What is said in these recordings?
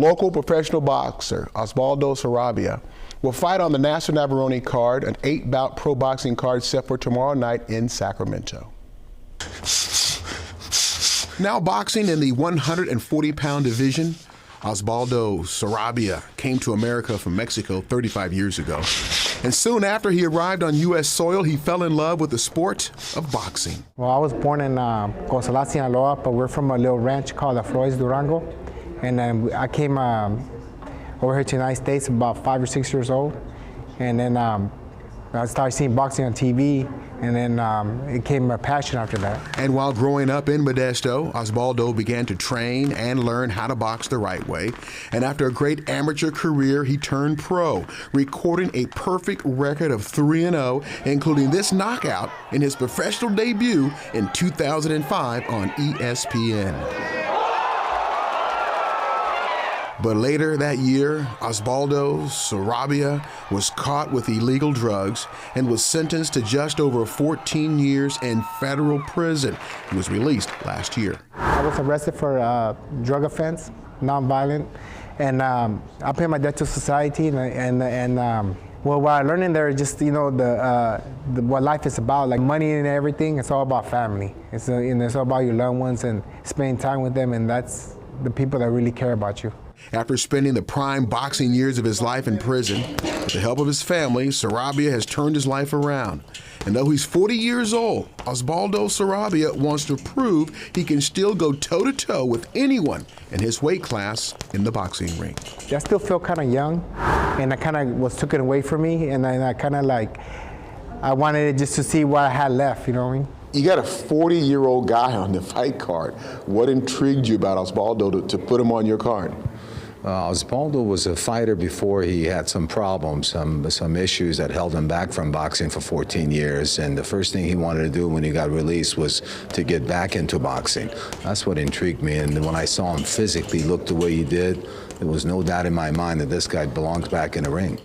local professional boxer, Osvaldo Sarabia, will fight on the Nasser Navarone card, an 8-bout pro boxing card set for tomorrow night in Sacramento. Now boxing in the 140-pound division, Osvaldo Sarabia came to America from Mexico 35 years ago. And soon after he arrived on U.S. soil, he fell in love with the sport of boxing. Well, I was born in Cosalá, Sinaloa, but we're from a little ranch called Flores Durango. And I came over here to the United States about 5 or 6 years old. And then I started seeing boxing on TV, and then it became a passion after that. And while growing up in Modesto, Osvaldo began to train and learn how to box the right way. And after a great amateur career, he turned pro, recording a perfect record of 3-0, including this knockout in his professional debut in 2005 on ESPN. But later that year, Osvaldo Sarabia was caught with illegal drugs and was sentenced to just over 14 years in federal prison. He was released last year. I was arrested for a drug offense, nonviolent, and I paid my debt to society. Well, what I learned in there is just, you know, what life is about, like money and everything. It's all about family. It's all about your loved ones and spending time with them, and that's the people that really care about you. After spending the prime boxing years of his life in prison, with the help of his family, Sarabia has turned his life around. And though he's 40 years old, Osvaldo Sarabia wants to prove he can still go toe-to-toe with anyone in his weight class in the boxing ring. I still feel kind of young, and I kind of was taken away from me, and I kind of like, I wanted it just to see what I had left, you know what I mean? You got a 40-year-old guy on the fight card. What intrigued you about Osvaldo to put him on your card? Osvaldo was a fighter before he had some problems, some issues that held him back from boxing for 14 years. And the first thing he wanted to do when he got released was to get back into boxing. That's what intrigued me. And when I saw him physically look the way he did, there was no doubt in my mind that this guy belongs back in the ring.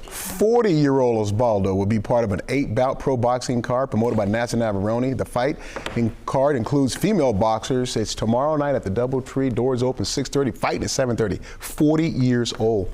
40-year-old Osvaldo will be part of an 8-bout pro boxing card promoted by Nasser Navarone. The fight card includes female boxers. It's tomorrow night at the DoubleTree. Doors open 6:30, fight at 7:30. 40 years old.